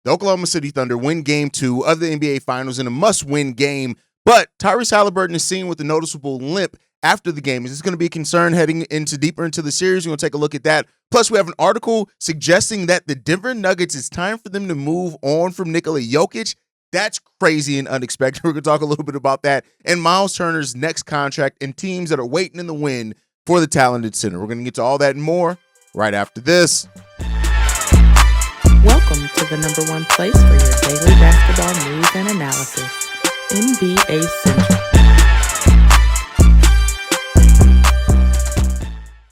The Oklahoma City Thunder win Game 2 of the NBA Finals in a must-win game, but Tyrese Halliburton is seen with a noticeable limp after the game. Is this going to be a concern heading deeper into the series? We're going to take a look at that. Plus, we have an article suggesting that the Denver Nuggets, it's time for them to move on from Nikola Jokić. That's crazy and unexpected. We're going to talk a little bit about that and Myles Turner's next contract and teams that are waiting in the wind for the talented center. We're going to get to all that and more right after this. Welcome to the number one place for your daily basketball news and analysis, NBA Central.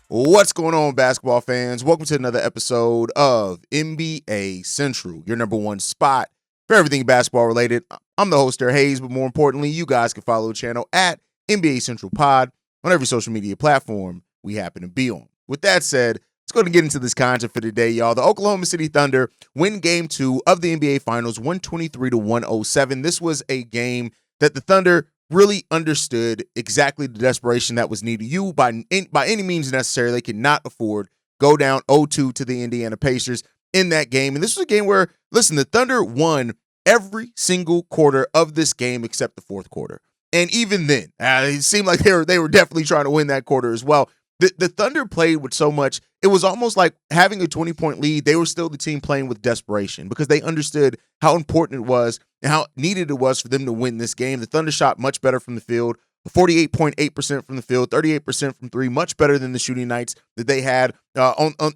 What's going on, basketball fans? Welcome to another episode of NBA Central, your number one spot for everything basketball related. I'm the host, Derek Hayes, but more importantly, you guys can follow the channel at NBA Central Pod on every social media platform we happen to be on. With that said, let's go and get into this content for today, y'all. The Oklahoma City Thunder win Game 2 of the NBA Finals, 123-107. This was a game that the Thunder really understood exactly the desperation that was needed. By any means necessary, they could not afford go down 0-2 to the Indiana Pacers in that game. And this was a game where, listen, the Thunder won every single quarter of this game except the fourth quarter. And even then, it seemed like they were definitely trying to win that quarter as well. The Thunder played with so much. It was almost like having a 20-point lead. They were still the team playing with desperation because they understood how important it was and how needed it was for them to win this game. The Thunder shot much better from the field, 48.8% from the field, 38% from three, much better than the shooting nights that they had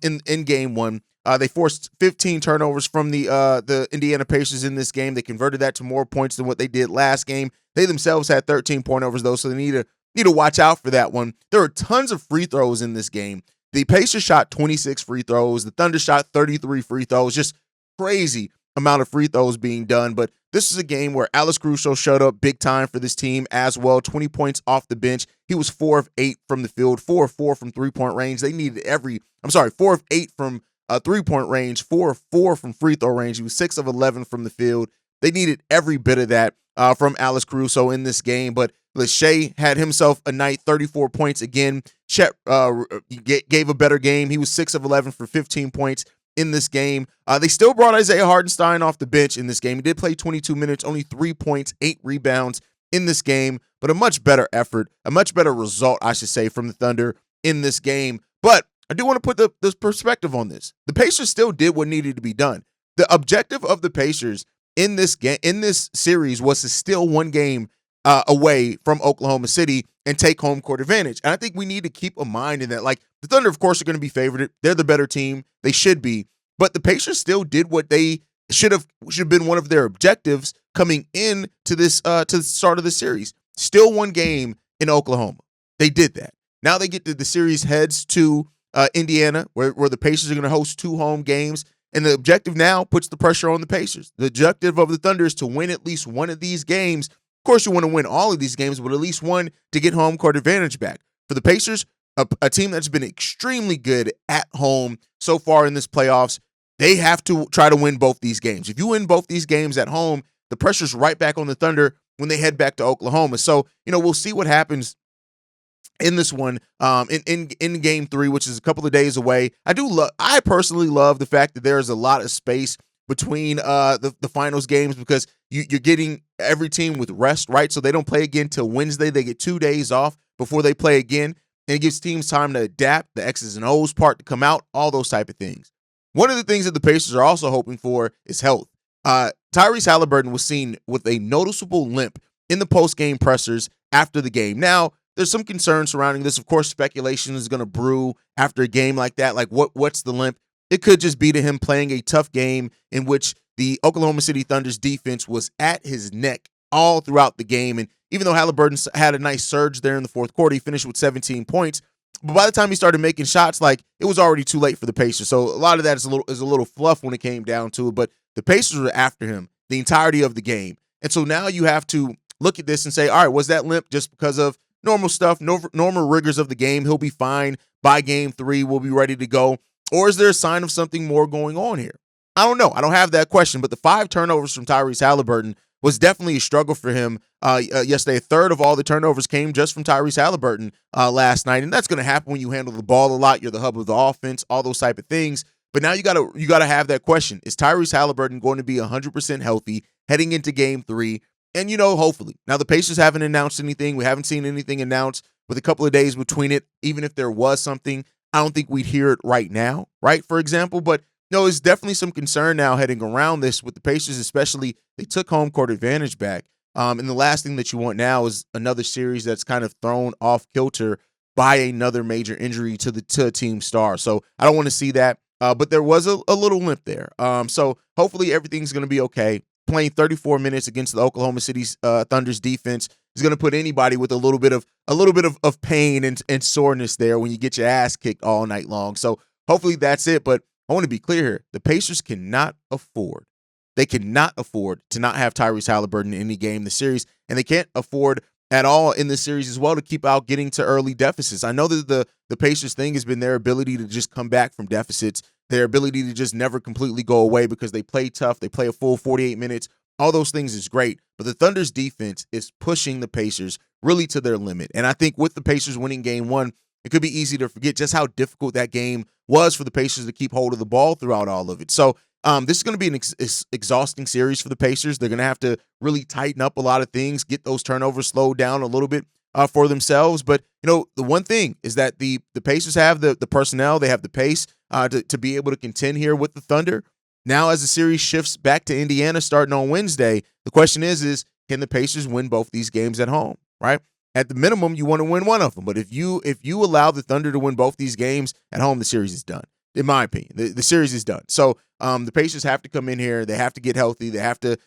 in Game 1. They forced 15 turnovers from the Indiana Pacers in this game. They converted that to more points than what they did last game. They themselves had 13 turnovers, though, so they need to watch out for that one. There are tons of free throws in this game. The Pacers shot 26 free throws. The Thunder shot 33 free throws. Just crazy amount of free throws being done. But this is a game where Alex Caruso showed up big time for this team as well. 20 points off the bench. He was 4 of 8 from the field, 4 of 4 from three-point range. They needed 4 of 8 from three-point range, 4 of 4 from free throw range. He was 6 of 11 from the field. They needed every bit of that from Alex Caruso in this game. But Shai had himself a night, 34 points again. Chet gave a better game. He was 6 of 11 for 15 points in this game. They still brought Isaiah Hartenstein off the bench in this game. He did play 22 minutes, only 3 points, 8 rebounds in this game, but a much better effort, a much better result, I should say, from the Thunder in this game. But I do want to put this perspective on this. The Pacers still did what needed to be done. The objective of the Pacers in this series was to steal one game away from Oklahoma City and take home court advantage. And I think we need to keep a mind in that. Like, the Thunder, of course, are going to be favored. They're the better team. They should be. But the Pacers still did what they should have been one of their objectives coming in to this to the start of the series. Still one game in Oklahoma. They did that. Now they get to the series heads to Indiana, where the Pacers are going to host 2 home games. And the objective now puts the pressure on the Pacers. The objective of the Thunder is to win at least one of these games. Of course, you want to win all of these games, but at least one to get home court advantage back. For the Pacers, a team that's been extremely good at home so far in this playoffs, they have to try to win both these games. If you win both these games at home, the pressure's right back on the Thunder when they head back to Oklahoma. So, we'll see what happens in this one, in Game 3, which is a couple of days away. I personally love the fact that there is a lot of space between the finals games because you're getting every team with rest, right? So they don't play again till Wednesday. They get 2 days off before they play again, and it gives teams time to adapt, the X's and O's part to come out, all those type of things. One of the things that the Pacers are also hoping for is health. Tyrese Halliburton was seen with a noticeable limp in the post-game pressers after the game. Now, there's some concern surrounding this. Of course, speculation is going to brew after a game like that. Like, what's the limp? It could just be to him playing a tough game in which the Oklahoma City Thunder's defense was at his neck all throughout the game. And even though Haliburton had a nice surge there in the fourth quarter, he finished with 17 points. But by the time he started making shots, like, it was already too late for the Pacers. So a lot of that is a little fluff when it came down to it. But the Pacers were after him the entirety of the game. And so now you have to look at this and say, all right, was that limp just because of normal stuff, normal rigors of the game? He'll be fine by Game 3. We'll be ready to go. Or is there a sign of something more going on here? I don't know. I don't have that question. But the 5 turnovers from Tyrese Halliburton was definitely a struggle for him yesterday. A third of all the turnovers came just from Tyrese Halliburton last night. And that's going to happen when you handle the ball a lot. You're the hub of the offense, all those type of things. But now you gotta have that question: is Tyrese Halliburton going to be 100% healthy heading into Game 3? And hopefully. Now the Pacers haven't announced anything. We haven't seen anything announced with a couple of days between it. Even if there was something, I don't think we'd hear it right now, right? For example, but it's definitely some concern now heading around this with the Pacers, especially they took home court advantage back. And the last thing that you want now is another series that's kind of thrown off kilter by another major injury to a team star. So I don't want to see that. But there was a little limp there. So hopefully everything's going to be okay. Playing 34 minutes against the Oklahoma City Thunder's defense is going to put anybody with a little bit of pain and soreness there when you get your ass kicked all night long. So hopefully that's it. But I want to be clear here: the Pacers cannot afford. They cannot afford to not have Tyrese Halliburton in any game this series, and they can't afford at all in this series as well to keep out getting to early deficits. I know that the Pacers thing has been their ability to just come back from deficits, their ability to just never completely go away because they play tough, they play a full 48 minutes. All those things is great, but the Thunder's defense is pushing the Pacers really to their limit. And I think with the Pacers winning Game 1, it could be easy to forget just how difficult that game was for the Pacers to keep hold of the ball throughout all of it. So this is going to be an exhausting series for the Pacers. They're going to have to really tighten up a lot of things, get those turnovers slowed down a little bit for themselves. But, the one thing is that the Pacers have the personnel, they have the pace to be able to contend here with the Thunder. Now, as the series shifts back to Indiana starting on Wednesday, the question is can the Pacers win both these games at home, right? At the minimum, you want to win one of them. But if you allow the Thunder to win both these games at home, the series is done. In my opinion, the series is done. So the Pacers have to come in here. They have to get healthy. They have to,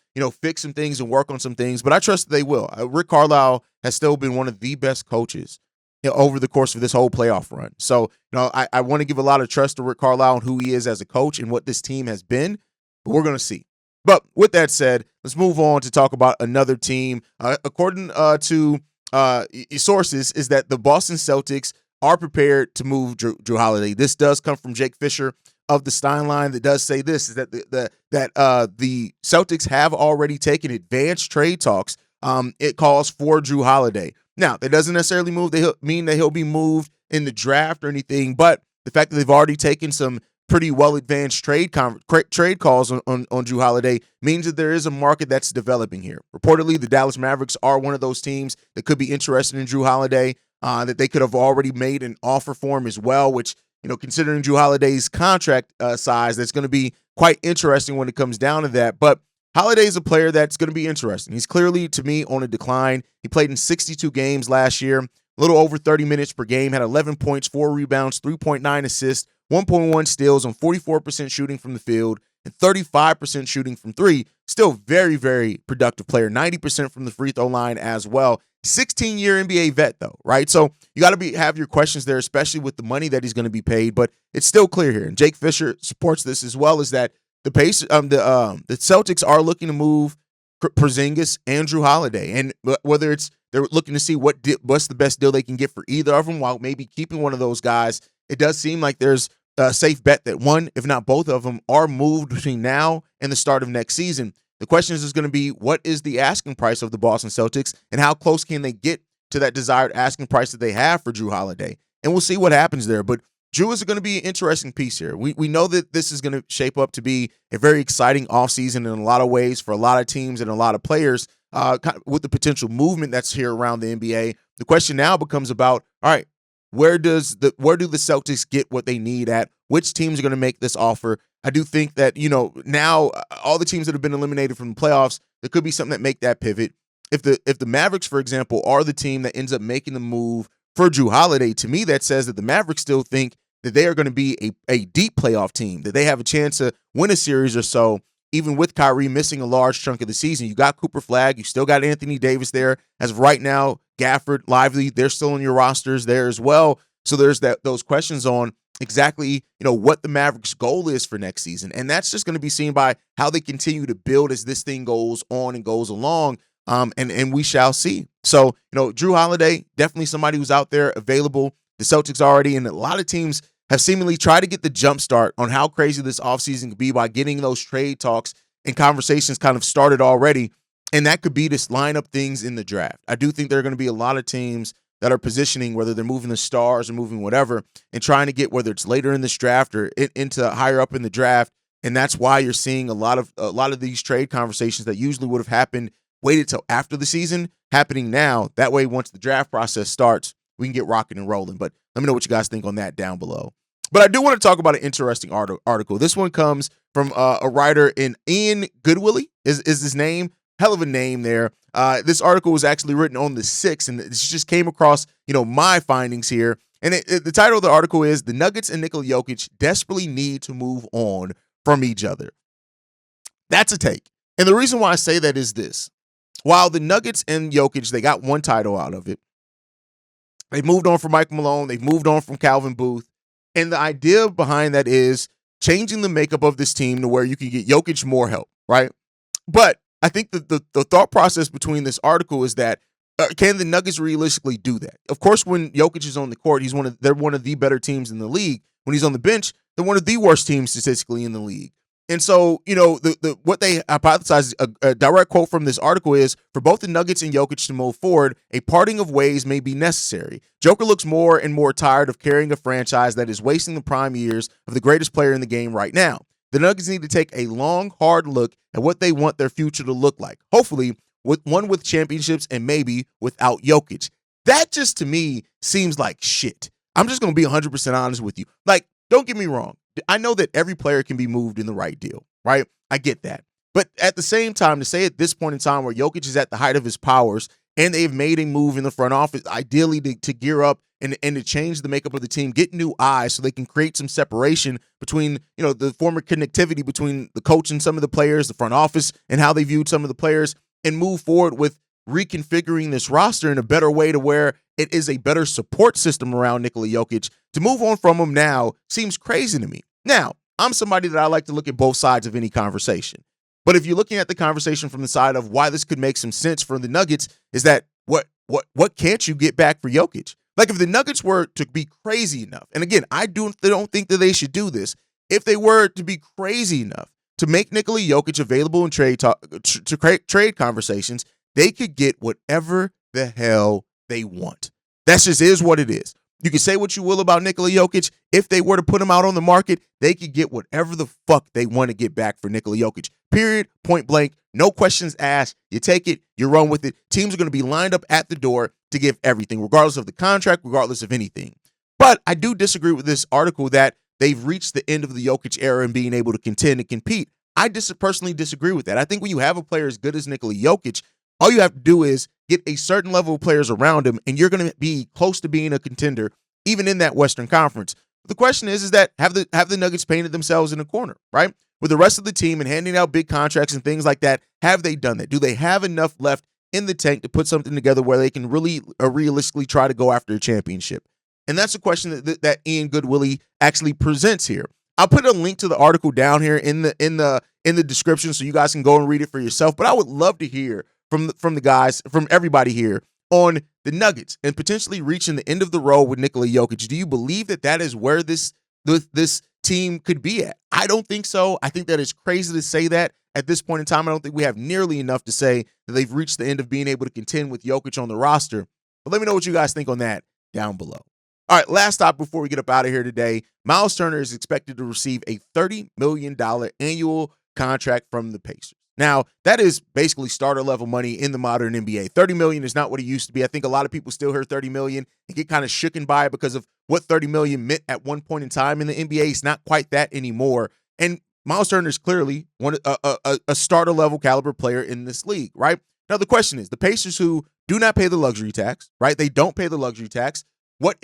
fix some things and work on some things. But I trust that they will. Rick Carlisle has still been one of the best coaches over the course of this whole playoff run. So, I want to give a lot of trust to Rick Carlisle and who he is as a coach and what this team has been. But we're going to see. But with that said, let's move on to talk about another team. According to sources, is that the Boston Celtics are prepared to move Jrue Holiday. This does come from Jake Fisher of the Stein Line that does say this, is that the Celtics have already taken advanced trade talks. It calls for Jrue Holiday. Now, that doesn't necessarily mean that he'll be moved in the draft or anything, but the fact that they've already taken some pretty well-advanced trade calls on Jrue Holiday means that there is a market that's developing here. Reportedly, the Dallas Mavericks are one of those teams that could be interested in Jrue Holiday, that they could have already made an offer for him as well, which, considering Jrue Holiday's contract size, that's going to be quite interesting when it comes down to that. But Holiday is a player that's going to be interesting. He's clearly, to me, on a decline. He played in 62 games last year, a little over 30 minutes per game, had 11 points, 4 rebounds, 3.9 assists, 1.1 steals on 44% shooting from the field and 35% shooting from three. Still very, very productive player, 90% from the free throw line as well. 16-year NBA vet, though, right? So you got to have your questions there, especially with the money that he's going to be paid. But it's still clear here, and Jake Fisher supports this as well, is that the Celtics are looking to move Porzingis and Jrue Holiday, and whether they're looking to see what's the best deal they can get for either of them, while maybe keeping one of those guys. It does seem like there's a safe bet that one, if not both of them, are moved between now and the start of next season. The question is going to be, what is the asking price of the Boston Celtics, and how close can they get to that desired asking price that they have for Jrue Holiday? And we'll see what happens there. But Jrue is going to be an interesting piece here. We know that this is going to shape up to be a very exciting offseason in a lot of ways for a lot of teams and a lot of players, with the potential movement that's here around the NBA. The question now becomes about, all right, where do the Celtics get what they need at? Which teams are going to make this offer? I do think that, now all the teams that have been eliminated from the playoffs, there could be something that make that pivot. If the Mavericks, for example, are the team that ends up making the move for Jrue Holiday, to me that says that the Mavericks still think that they are going to be a deep playoff team, that they have a chance to win a series or so, even with Kyrie missing a large chunk of the season. You got Cooper Flagg, you still got Anthony Davis there. As of right now, Gafford, Lively, they're still in your rosters there as well. So there's those questions on exactly, what the Mavericks' goal is for next season. And that's just going to be seen by how they continue to build as this thing goes on and goes along. And we shall see. So, Jrue Holiday, definitely somebody who's out there available. The Celtics already, and a lot of teams have seemingly tried to get the jump start on how crazy this offseason could be by getting those trade talks and conversations kind of started already. And that could be to line up things in the draft. I do think there are going to be a lot of teams that are positioning, whether they're moving the stars or moving whatever, and trying to get, whether it's later in this draft or into higher up in the draft. And that's why you're seeing a lot of these trade conversations that usually would have happened, waited till after the season, happening now. That way, once the draft process starts, we can get rocking and rolling. But let me know what you guys think on that down below. But I do want to talk about an interesting article. This one comes from a writer in Ian Goodwillie is his name. Hell of a name there. This article was actually written on the 6th, and this just came across, my findings here. And the title of the article is "The Nuggets and Nikola Jokić Desperately Need to Move On from Each Other." That's a take. And the reason why I say that is this. While the Nuggets and Jokić, they got one title out of it. They've moved on from Mike Malone. They've moved on from Calvin Booth. And the idea behind that is changing the makeup of this team to where you can get Jokić more help, right? But I think the thought process between this article is that can the Nuggets realistically do that? Of course, when Jokić is on the court, they're one of the better teams in the league. When he's on the bench, they're one of the worst teams statistically in the league. And so, what they hypothesize, a direct quote from this article is, for both the Nuggets and Jokić to move forward, a parting of ways may be necessary. Joker looks more and more tired of carrying a franchise that is wasting the prime years of the greatest player in the game right now. The Nuggets need to take a long, hard look at what they want their future to look like. Hopefully, with championships and maybe without Jokić. That just, to me, seems like shit. I'm just going to be 100% honest with you. Like, don't get me wrong. I know that every player can be moved in the right deal, right? I get that. But at the same time, to say at this point in time where Jokić is at the height of his powers and they've made a move in the front office, ideally to gear up and to change the makeup of the team, get new eyes so they can create some separation between, the former connectivity between the coach and some of the players, the front office, and how they viewed some of the players, and move forward with reconfiguring this roster in a better way to where it is a better support system around Nikola Jokić. To move on from him now seems crazy to me. Now, I'm somebody that I like to look at both sides of any conversation. But if you're looking at the conversation from the side of why this could make some sense for the Nuggets, is that what can't you get back for Jokić? Like, if the Nuggets were to be crazy enough, and again, I don't think that they should do this, if they were to be crazy enough to make Nikola Jokić available in trade conversations, they could get whatever the hell they want. That just is what it is. You can say what you will about Nikola Jokić. If they were to put him out on the market, they could get whatever the fuck they want to get back for Nikola Jokić. Period. Point blank. No questions asked. You take it. You run with it. Teams are going to be lined up at the door to give everything, regardless of the contract, regardless of anything. But I do disagree with this article that they've reached the end of the Jokić era and being able to contend and compete. I personally disagree with that. I think when you have a player as good as Nikola Jokić, all you have to do is get a certain level of players around him, and you're going to be close to being a contender, even in that Western Conference. But the question is that have the Nuggets painted themselves in a corner, right? With the rest of the team and handing out big contracts and things like that, have they done that? Do they have enough left in the tank to put something together where they can really realistically try to go after a championship? And that's a question that Ian Goodwillie actually presents here. I'll put a link to the article down here in the description so you guys can go and read it for yourself. But I would love to hear from the guys, from everybody here on the Nuggets and potentially reaching the end of the road with Nikola Jokić. Do you believe that is where this team could be at? I don't think so. I think that it's crazy to say that at this point in time. I don't think we have nearly enough to say that they've reached the end of being able to contend with Jokić on the roster. But let me know what you guys think on that down below. All right, last stop before we get up out of here today. Myles Turner is expected to receive a $30 million annual contract from the Pacers. Now, that is basically starter level money in the modern NBA. $30 million is not what it used to be. I think a lot of people still hear $30 million and get kind of shooken by it because of what $30 million meant at one point in time in the NBA. It's not quite that anymore. And Myles Turner is clearly a starter level caliber player in this league, right? Now, the question is, the Pacers, who do not pay the luxury tax, right? They don't pay the luxury tax. What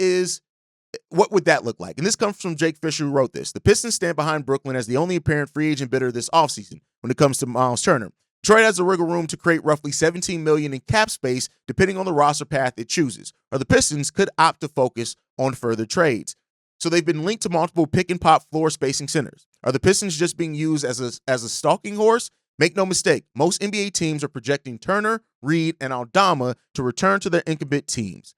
would that look like? And this comes from Jake Fisher, who wrote this. The Pistons stand behind Brooklyn as the only apparent free agent bidder this offseason when it comes to Myles Turner. Detroit has a wiggle room to create roughly $17 million in cap space depending on the roster path it chooses, or the Pistons could opt to focus on further trades. So they've been linked to multiple pick-and-pop floor spacing centers. Are the Pistons just being used as a stalking horse? Make no mistake, most NBA teams are projecting Turner, Reed, and Aldama to return to their incumbent teams.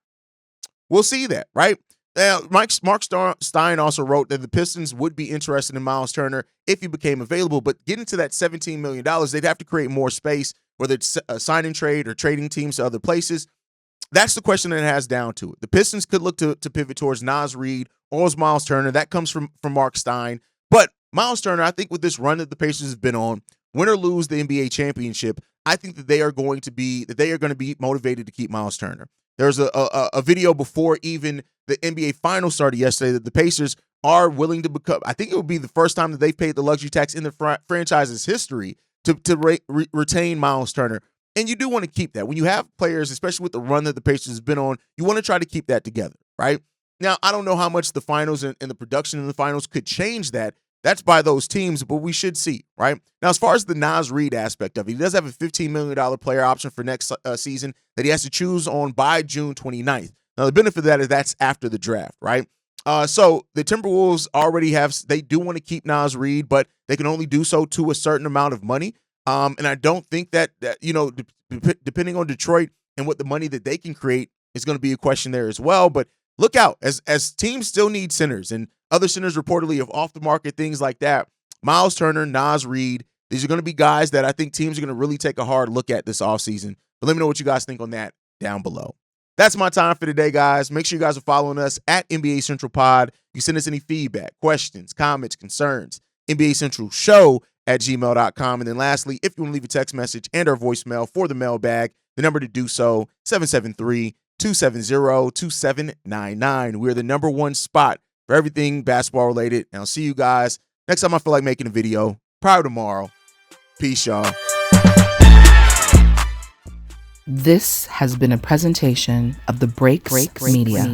We'll see that, right? Now, Mark Stein also wrote that the Pistons would be interested in Myles Turner if he became available, but getting to that $17 million, they'd have to create more space, whether it's a sign and trade or trading teams to other places. That's the question that it has down to it. The Pistons could look to pivot towards Naz Reid or Myles Turner. That comes from Mark Stein. But Myles Turner, I think with this run that the Pacers have been on, win or lose the NBA championship, I think that they are going to be motivated to keep Myles Turner. There's a video before even the NBA Finals started yesterday that the Pacers are willing to become. I think it would be the first time that they've paid the luxury tax in the franchise's history to retain Myles Turner. And you do want to keep that. When you have players, especially with the run that the Pacers have been on, you want to try to keep that together, right? Now, I don't know how much the finals and the production in the finals could change that. That's by those teams, but we should see, right? Now, as far as the Naz Reid aspect of it, he does have a $15 million player option for next season that he has to choose on by June 29th. Now, the benefit of that is that's after the draft, right? So the Timberwolves they do want to keep Naz Reid, but they can only do so to a certain amount of money. And I don't think that depending on Detroit and what the money that they can create is going to be a question there as well. But look out, as teams still need centers and other centers reportedly have off the market, things like that. Myles Turner, Naz Reid, these are going to be guys that I think teams are going to really take a hard look at this offseason. But let me know what you guys think on that down below. That's my time for today, guys. Make sure you guys are following us at NBA Central Pod. You send us any feedback, questions, comments, concerns, NBA Central Show at gmail.com. And then lastly, if you want to leave a text message and our voicemail for the mailbag, the number to do so, 773-270-2799. We're the number one spot for everything basketball related. And I'll see you guys next time I feel like making a video. Prior tomorrow. Peace, y'all. This has been a presentation of the Breaks Media.